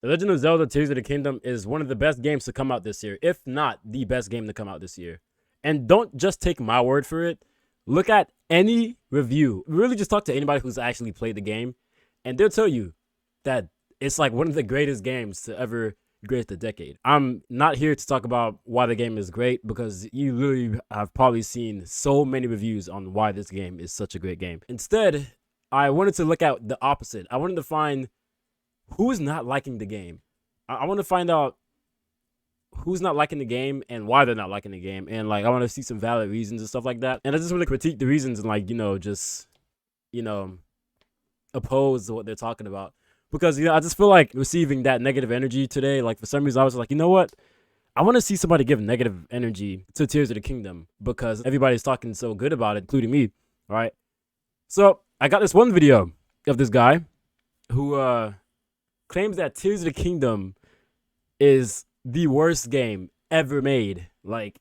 The Legend of Zelda Tears of the Kingdom is one of the best games to come out this year, if not the best game to come out this year. And don't just take my word for it. Look at any review. Really just talk to anybody who's actually played the game, and they'll tell you that it's like one of the greatest games to ever grace the decade. I'm not here to talk about why the game is great, because you literally have probably seen so many reviews on why this game is such a great game. Instead, I wanted to look at the opposite. I wanted to find who is not liking the game. I want to find out who's not liking the game and why they're not liking the game. And like, I want to see some valid reasons and stuff like that. And I just want to critique the reasons and like, just, oppose what they're talking about. Because, I just feel like receiving that negative energy today. Like, for some reason, I was like, you know what? I want to see somebody give negative energy to Tears of the Kingdom because everybody's talking so good about it, including me. All right. So I got this one video of this guy who, claims that Tears of the Kingdom is the worst game ever made. Like,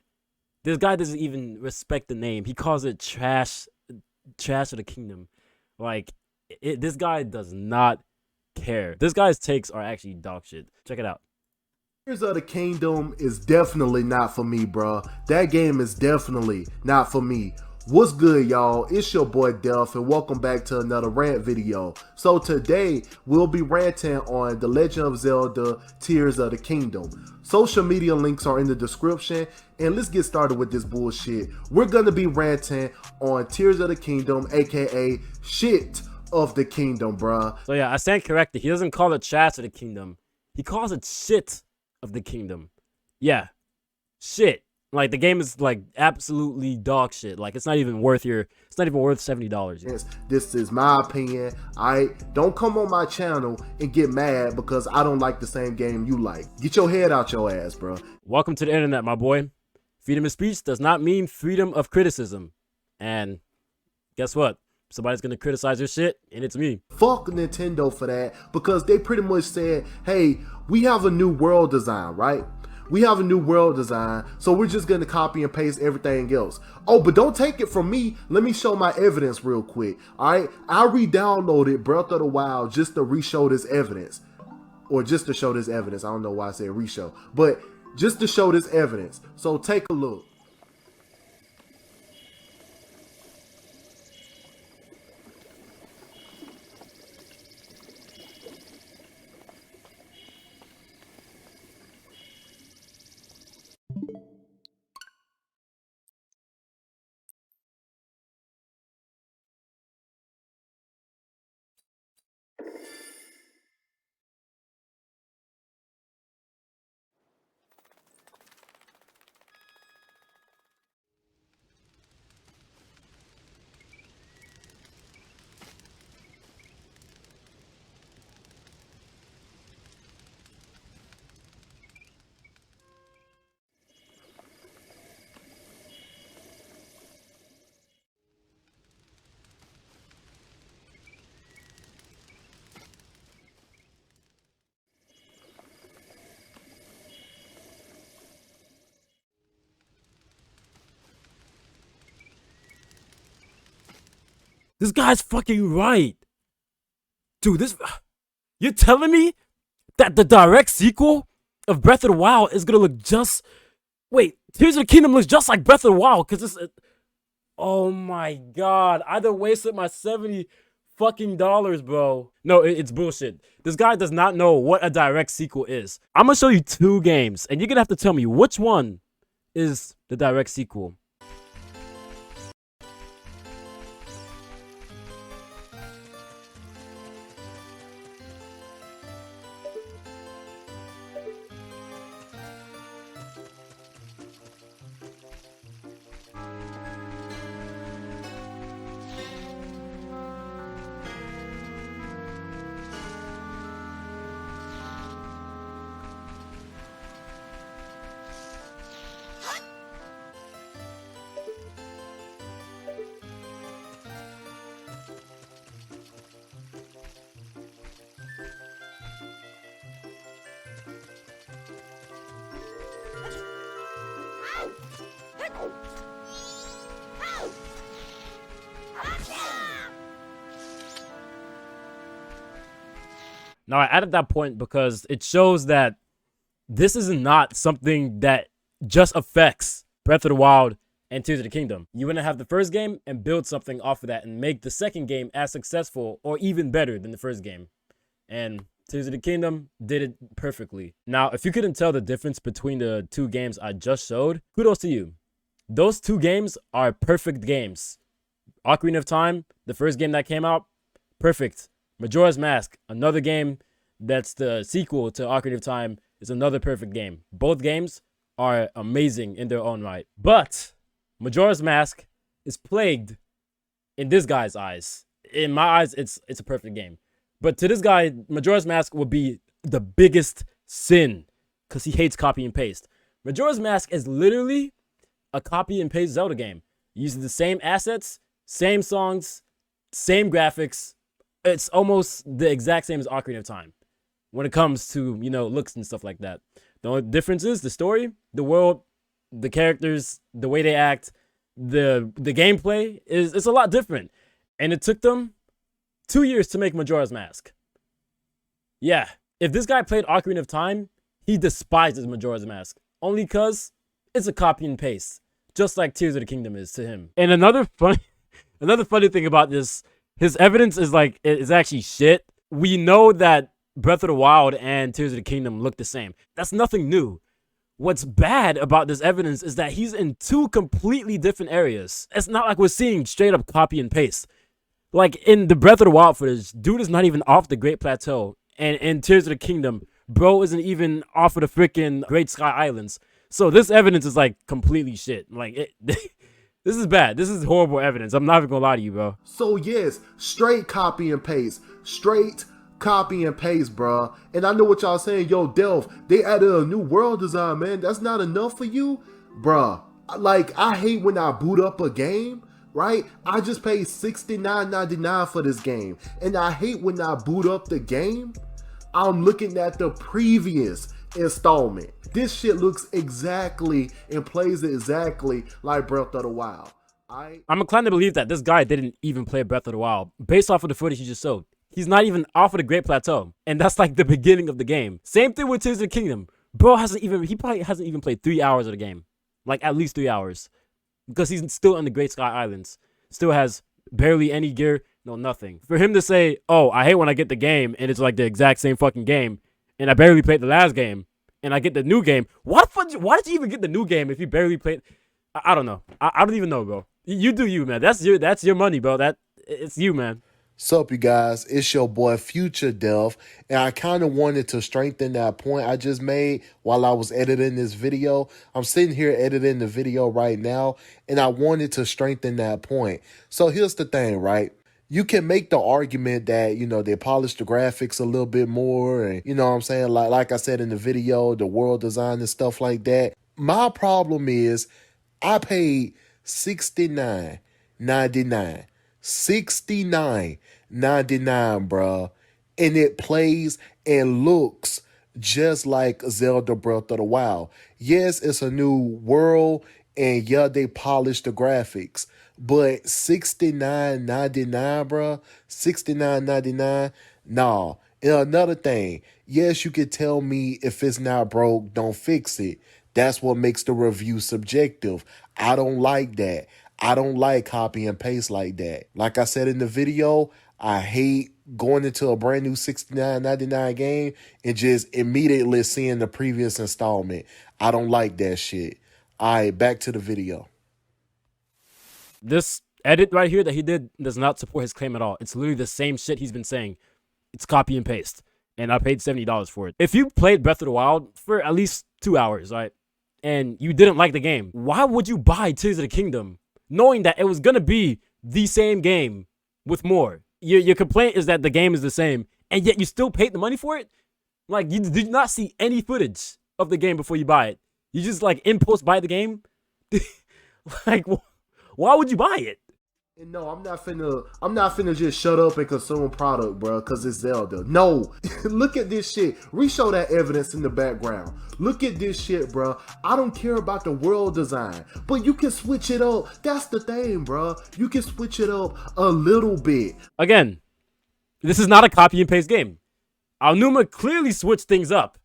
this guy doesn't even respect the name. He calls it trash of the kingdom. Like, this guy does not care. This guy's takes are actually dog shit. Check it out. Tears of the Kingdom is definitely not for me, bro. That game is definitely not for me. What's good, y'all? It's your boy Delph, and welcome back to another rant video. So today we'll be ranting on The Legend of Zelda Tears of the Kingdom. Social media links are in the description, and let's get started with this bullshit. We're gonna be ranting on Tears of the Kingdom, aka shit of the kingdom, bruh. So yeah, I stand corrected. He doesn't call it trash of the kingdom. He calls it shit of the kingdom. Yeah, shit. Like, the game is like absolutely dog shit. Like, it's not even worth $70. This is my opinion. Don't come on my channel and get mad because I don't like the same game you like. Get your head out your ass, bro. Welcome to the internet, my boy. Freedom of speech does not mean freedom of criticism. And guess what? Somebody's gonna criticize your shit, and it's me. Fuck Nintendo for that, because they pretty much said, hey, we have a new world design, right? We have a new world design, so we're just gonna copy and paste everything else. Oh, but don't take it from me. Let me show my evidence real quick. All right, I re-downloaded Breath of the Wild just to re-show this evidence, or just to show this evidence. I don't know why I said re-show, but just to show this evidence. So take a look. This guy's fucking right. Dude, you're telling me that the direct sequel of Breath of the Wild is gonna look just... Wait, Tears of the Kingdom looks just like Breath of the Wild, because it's... Oh my god, I done wasted my $70 fucking dollars, bro. No, it's bullshit. This guy does not know what a direct sequel is. I'm gonna show you two games, and you're gonna have to tell me which one is the direct sequel. Now, I added that point because it shows that this is not something that just affects Breath of the Wild and Tears of the Kingdom. You want to have the first game and build something off of that and make the second game as successful or even better than the first game. And Tears of the Kingdom did it perfectly. Now, if you couldn't tell the difference between the two games I just showed, kudos to you. Those two games are perfect games. Ocarina of Time, the first game that came out, perfect. Majora's Mask, another game that's the sequel to Ocarina of Time, is another perfect game. Both games are amazing in their own right. But Majora's Mask is plagued in this guy's eyes. In my eyes, it's a perfect game. But to this guy, Majora's Mask would be the biggest sin because he hates copy and paste. Majora's Mask is literally a copy and paste Zelda game. Using the same assets, same songs, same graphics. It's almost the exact same as Ocarina of Time when it comes to, looks and stuff like that. The only difference is the story, the world, the characters, the way they act, the gameplay is a lot different. And it took them 2 years to make Majora's Mask. Yeah, if this guy played Ocarina of Time, he despises Majora's Mask. Only because it's a copy and paste. Just like Tears of the Kingdom is to him. And another funny thing about this, his evidence is actually shit. We know that Breath of the Wild and Tears of the Kingdom look the same. That's nothing new. What's bad about this evidence is that he's in two completely different areas. It's not like we're seeing straight up copy and paste. Like in the Breath of the Wild footage, dude is not even off the Great Plateau. And in Tears of the Kingdom, bro isn't even off of the freaking Great Sky Islands. So this evidence is like completely shit. This is bad. This is horrible evidence. I'm not even gonna lie to you, bro. So yes, straight copy and paste. Straight copy and paste, bruh. And I know what y'all saying. Yo, Delph, they added a new world design, man. That's not enough for you? Bruh, I hate when I boot up a game, right? I just paid $69.99 for this game. And I hate when I boot up the game, I'm looking at the previous installment. This shit looks exactly and plays exactly like Breath of the Wild. I'm inclined to believe that this guy didn't even play Breath of the Wild based off of the footage he just showed. He's not even off of the Great Plateau, and that's like the beginning of the game. Same thing with Tears of the Kingdom. Bro he probably hasn't even played 3 hours of the game, like at least 3 hours, because he's still on the Great Sky Islands. Still has barely any gear, no nothing. For him to say, "Oh, I hate when I get the game and it's like the exact same fucking game, and I barely played the last game." And I get the new game. Why did you even get the new game if you barely played? I don't know. I don't even know, bro. You do you, man. That's your money, bro. It's you, man. Sup, you guys? It's your boy Future Delph, and I kind of wanted to strengthen that point I just made while I was editing this video. I'm sitting here editing the video right now, and I wanted to strengthen that point. So here's the thing, right? You can make the argument that, they polished the graphics a little bit more. And, what I'm saying? Like I said in the video, the world design and stuff like that. My problem is I paid $69.99. $69.99, bruh. And it plays and looks just like Zelda Breath of the Wild. Yes, it's a new world. And yeah, they polished the graphics. But $69.99, bruh. $69.99. Nah. And another thing. Yes, you could tell me if it's not broke, don't fix it. That's what makes the review subjective. I don't like that. I don't like copy and paste like that. Like I said in the video, I hate going into a brand new $69.99 game and just immediately seeing the previous installment. I don't like that shit. All right, back to the video. This edit right here that he did does not support his claim at all. It's literally the same shit he's been saying. It's copy and paste. And I paid $70 for it. If you played Breath of the Wild for at least 2 hours, right, and you didn't like the game, why would you buy Tears of the Kingdom knowing that it was going to be the same game with more? Your complaint is that the game is the same, and yet you still paid the money for it? Like, you did not see any footage of the game before you buy it. You just, impulse buy the game? Why would you buy it? And no, I'm not finna just shut up and consume product, bro, because it's Zelda. No, look at this shit. Re-show that evidence in the background. Look at this shit, bro. I don't care about the world design, but you can switch it up. That's the thing, bro. You can switch it up a little bit. Again, this is not a copy and paste game. Aonuma clearly switched things up.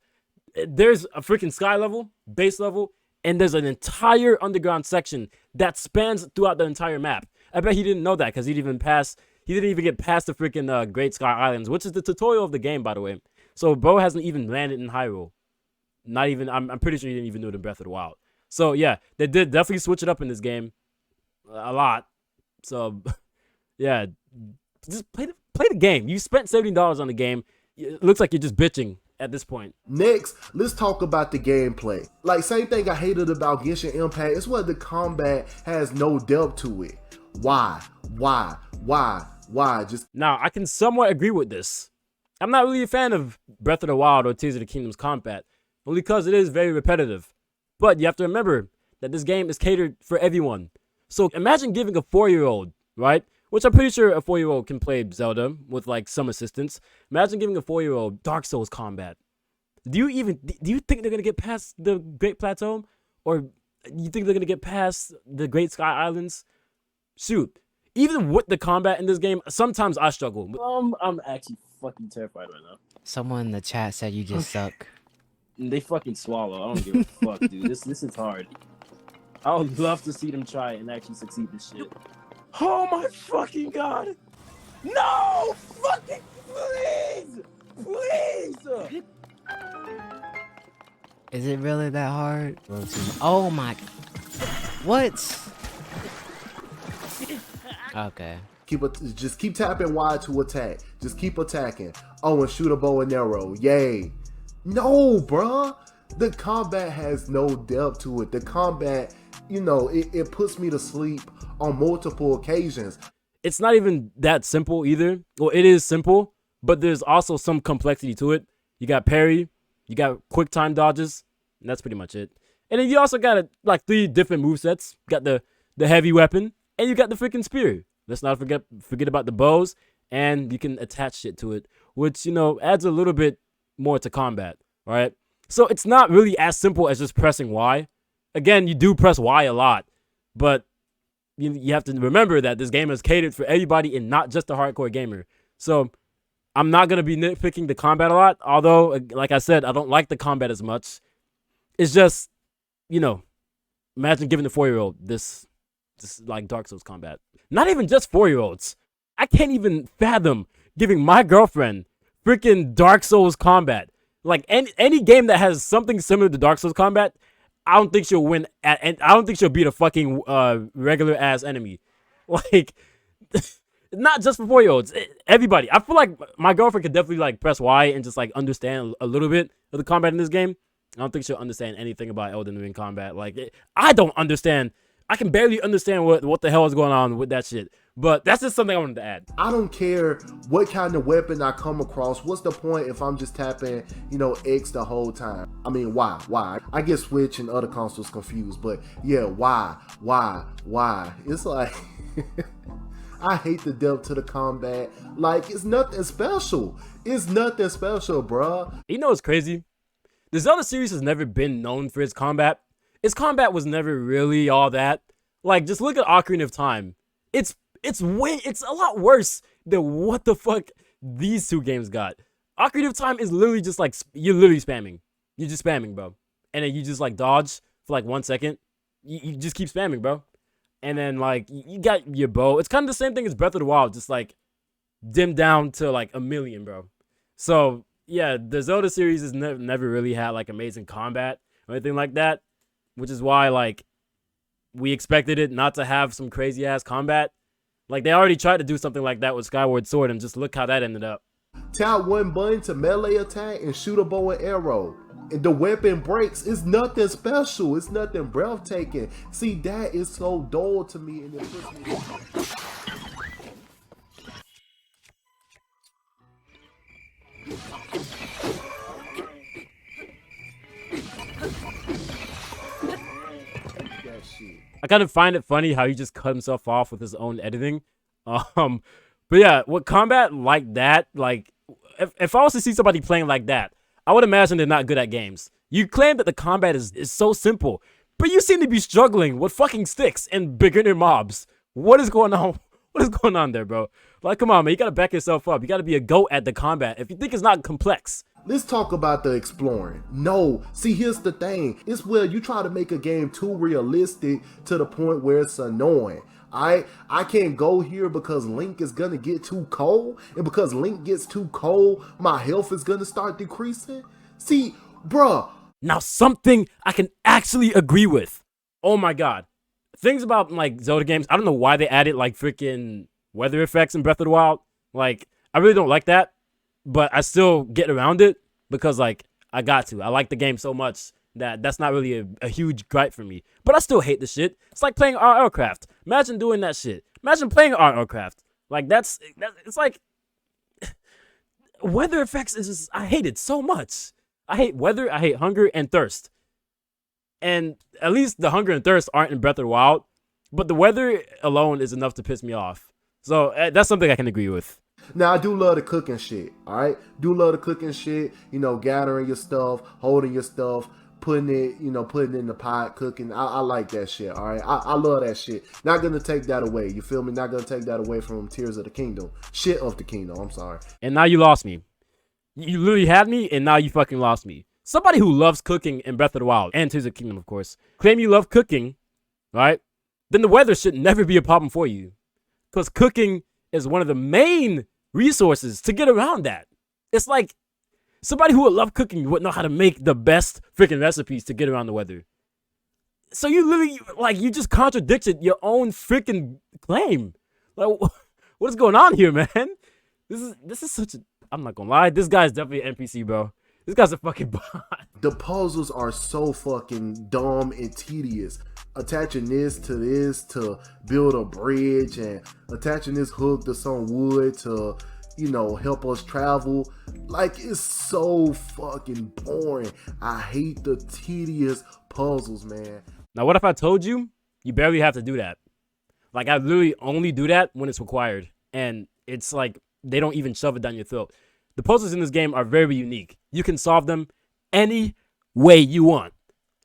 There's a freaking sky level, base level, and there's an entire underground section that spans throughout the entire map. I bet he didn't know that because he didn't even get past the freaking Great Sky Islands, which is the tutorial of the game, by the way. So bro hasn't even landed in Hyrule. Not even, I'm pretty sure he didn't even do it in Breath of the Wild. So yeah, they did definitely switch it up in this game a lot. So yeah, just play the game. You spent $70 on the game. It looks like you're just bitching at this point. Next, let's talk about the gameplay. Like, same thing I hated about Genshin Impact. It's what the combat has no depth to it. Why? Just Now, I can somewhat agree with this. I'm not really a fan of Breath of the Wild or Tears of the Kingdom's combat, only because it is very repetitive. But you have to remember that this game is catered for everyone. So imagine giving a 4-year-old, right? Which I'm pretty sure a 4-year-old can play Zelda with like some assistance. Imagine giving a 4-year-old Dark Souls combat. Do you think they're gonna get past the Great Plateau, or you think they're gonna get past the Great Sky Islands? Shoot, even with the combat in this game, sometimes I struggle. I'm actually fucking terrified right now. Someone in the chat said you just suck. They fucking swallow. I don't give a fuck, dude. This is hard. I would love to see them try and actually succeed this shit. Oh my fucking god! No! Fucking please! Please! Is it really that hard? Oh my. What? Okay. just keep tapping Y to attack. Just keep attacking. Oh, and shoot a bow and arrow. Yay. No, bruh. The combat has no depth to it. The combat, you know, it puts me to sleep on multiple occasions. It's not even that simple either. Well, it is simple, but there's also some complexity to it. You got parry, you got quick time dodges, and that's pretty much it. And then you also got like 3 different movesets. You got the heavy weapon, and you got the freaking spear. Let's not forget about the bows, and you can attach shit to it, which, you know, adds a little bit more to combat, right? So it's not really as simple as just pressing Y. Again, you do press Y a lot, but you have to remember that this game is catered for everybody and not just a hardcore gamer. So I'm not going to be nitpicking the combat a lot, although, like I said, I don't like the combat as much. It's just, you know, imagine giving the 4-year-old this like Dark Souls combat. Not even just 4-year-olds. I can't even fathom giving my girlfriend freaking Dark Souls combat. Like any game that has something similar to Dark Souls combat, I don't think she'll win and I don't think she'll beat a fucking regular ass enemy. Like, not just for 4-year-olds. Everybody. I feel like my girlfriend could definitely like press Y and just like understand a little bit of the combat in this game. I don't think she'll understand anything about Elden Ring combat. Like, I don't understand. I can barely understand what the hell is going on with that shit. But that's just something I wanted to add. I don't care what kind of weapon I come across. What's the point if I'm just tapping, you know, X the whole time? I mean, why? I get Switch and other consoles confused, but yeah, why? It's like, I hate the depth to the combat. Like, it's nothing special. It's nothing special, bruh. You know what's crazy? The Zelda series has never been known for its combat. Its combat was never really all that. Like, just look at Ocarina of Time. It's a lot worse than what the fuck these 2 games got. Ocarina of Time is literally just like, you're literally spamming. You're just spamming, bro. And then you just like dodge for like 1 second. You just keep spamming, bro. And then like, you got your bow. It's kind of the same thing as Breath of the Wild, just like dimmed down to like 1,000,000, bro. So yeah, the Zelda series has never really had like amazing combat or anything like that, which is why like we expected it not to have some crazy ass combat. Like, they already tried to do something like that with Skyward Sword, and just look how that ended up. Tap 1 button to melee attack and shoot a bow and arrow. And the weapon breaks. It's nothing special. It's nothing breathtaking. See, that is so dull to me, and it puts me... I kind of find it funny how he just cut himself off with his own editing. But yeah, with combat like that, like, if I was to see somebody playing like that, I would imagine they're not good at games. You claim that the combat is so simple, but you seem to be struggling with fucking sticks and beginner mobs. What is going on? What is going on there, bro? Like, come on, man. You gotta back yourself up. You gotta be a GOAT at the combat. If you think it's not complex. Let's talk about the exploring. No, see, here's the thing. It's where you try to make a game too realistic to the point where it's annoying. I can't go here because Link is gonna get too cold, and because Link gets too cold, my health is gonna start decreasing. See, bruh. Now, something I can actually agree with. Oh my god. Things about like Zelda games, I don't know why they added like freaking weather effects in Breath of the Wild. Like, I really don't like that, but I still get around it because like I got to. I like the game so much that that's not really a huge gripe for me. But I still hate the shit. It's like playing RLCraft. Imagine doing that shit. Imagine playing RLCraft. Like that's it's like weather effects is just, I hate it so much. I hate weather, I hate hunger and thirst. And at least the hunger and thirst aren't in Breath of the Wild, but the weather alone is enough to piss me off. So that's something I can agree with. Now, I do love the cooking shit, all right? Do love the cooking shit, you know, gathering your stuff, holding your stuff, putting it, you know, putting it in the pot, cooking. I like that shit, all right? I love that shit. Not gonna take that away, you feel me? Not gonna take that away from Tears of the Kingdom. Shit of the Kingdom, I'm sorry. And now you lost me. You literally had me, and now you fucking lost me. Somebody who loves cooking in Breath of the Wild, and Tears of the Kingdom, of course, claim you love cooking, right? Then the weather should never be a problem for you. Because cooking is one of the main resources to get around that. It's like somebody who would love cooking would know how to make the best freaking recipes to get around the weather. So you literally, like, you just contradicted your own freaking claim. Like, what is going on here, man? This is such a, I'm not gonna lie, this guy's definitely an NPC, bro. This guy's a fucking bot. The puzzles are so fucking dumb and tedious. Attaching this to build a bridge and attaching this hook to some wood to, you know, help us travel. Like, it's so fucking boring. I hate the tedious puzzles, man. Now, what if I told you, you barely have to do that? Like, I literally only do that when it's required. And it's like, they don't even shove it down your throat. The puzzles in this game are very unique. You can solve them any way you want.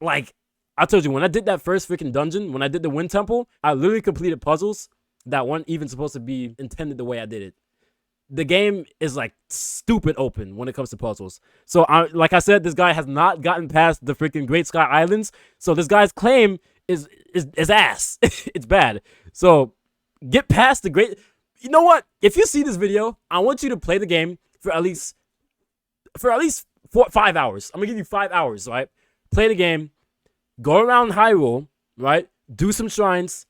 Like, I told you, when I did that first freaking dungeon, when I did the Wind Temple, I literally completed puzzles that weren't even supposed to be intended the way I did it. The game is like stupid open when it comes to puzzles. So, like I said, this guy has not gotten past the freaking Great Sky Islands. So this guy's claim is ass. It's bad. So get past the great. You know what? If you see this video, I want you to play the game for at least 5 hours. I'm gonna give you 5 hours, right? Play the game, go around Hyrule, right? Do some shrines,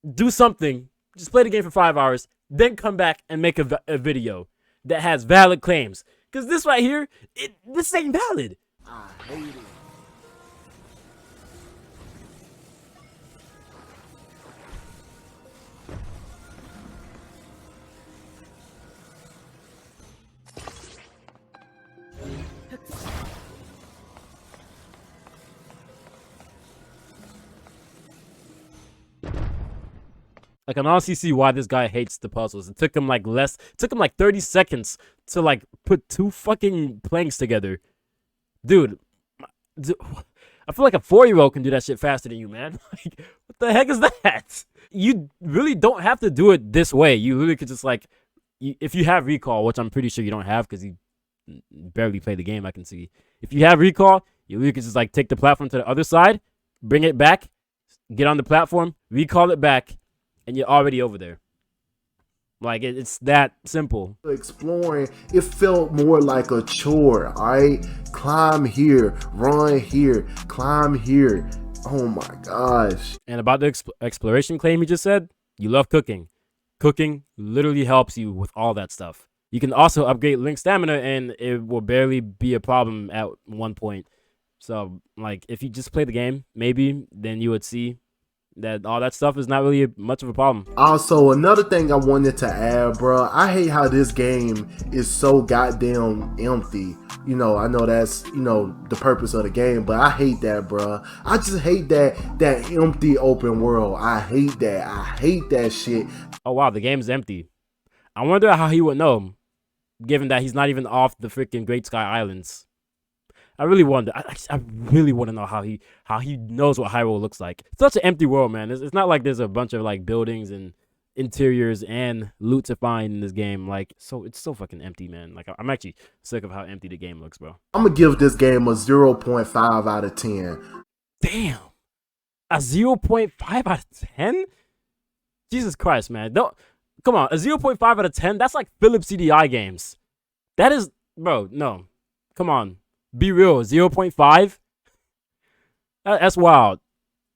do something. Just play the game for 5 hours, then come back and make a video that has valid claims. Cause this right here, this ain't valid. I hate it. I can honestly see why this guy hates the puzzles. It took him like 30 seconds to like put 2 fucking planks together. Dude, I feel like a 4-year-old can do that shit faster than you, man. Like, what the heck is that? You really don't have to do it this way. You literally could just like, if you have recall, which I'm pretty sure you don't have because you barely play the game, I can see. If you have recall, you literally could just like take the platform to the other side, bring it back, get on the platform, recall it back, and you're already over there. Like, it's that simple. Exploring, it felt more like a chore, all right? Climb here, run here, climb here. Oh my gosh. And about the exploration claim you just said, you love cooking. Cooking literally helps you with all that stuff. You can also upgrade Link's stamina, and it will barely be a problem at one point. So, like, if you just play the game, maybe, then you would see that all that stuff is not really much of a problem. Also, another thing I wanted to add, bro, I hate how this game is so goddamn empty. You know, I know that's, you know, the purpose of the game, but I hate that, bro. I just hate that empty open world. I hate that. I hate that shit. Oh, wow, the game's empty. I wonder how he would know, given that he's not even off the freaking Great Sky Islands. I really wonder. I really want to know how he knows what Hyrule looks like. It's such an empty world, man. It's not like there's a bunch of like buildings and interiors and loot to find in this game. Like, so it's so fucking empty, man. Like, I'm actually sick of how empty the game looks, bro. I'm gonna give this game a 0.5 out of 10. Damn, a 0.5 out of 10? Jesus Christ, man. Don't come on, a 0.5 out of 10. That's like Philips CDI games. That is, bro. No, come on, be real. 0.5. That's wild.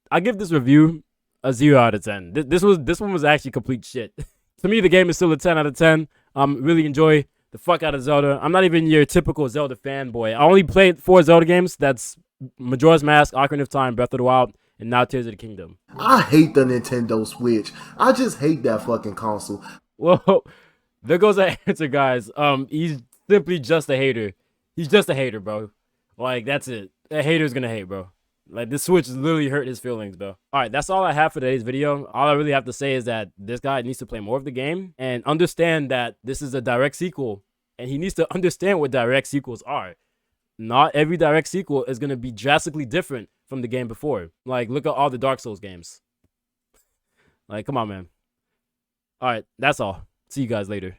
I give this review a 0 out of 10. This one was actually complete shit. To me, the game is still a 10 out of 10. Really enjoy the fuck out of Zelda. I'm not even your typical Zelda fanboy. I only played 4 Zelda games. That's Majora's Mask, Ocarina of Time, Breath of the Wild, and now Tears of the Kingdom. I hate the Nintendo Switch. I just hate that fucking console. Well, there goes that answer, guys. He's simply just a hater. He's just a hater, bro. Like, that's it. A hater's gonna hate, bro. Like, this Switch literally hurt his feelings, bro. All right, that's all I have for today's video. All I really have to say is that this guy needs to play more of the game and understand that this is a direct sequel, and he needs to understand what direct sequels are. Not every direct sequel is going to be drastically different from the game before. Like, look at all the Dark Souls games. Like, come on, man. All right, that's all. See you guys later.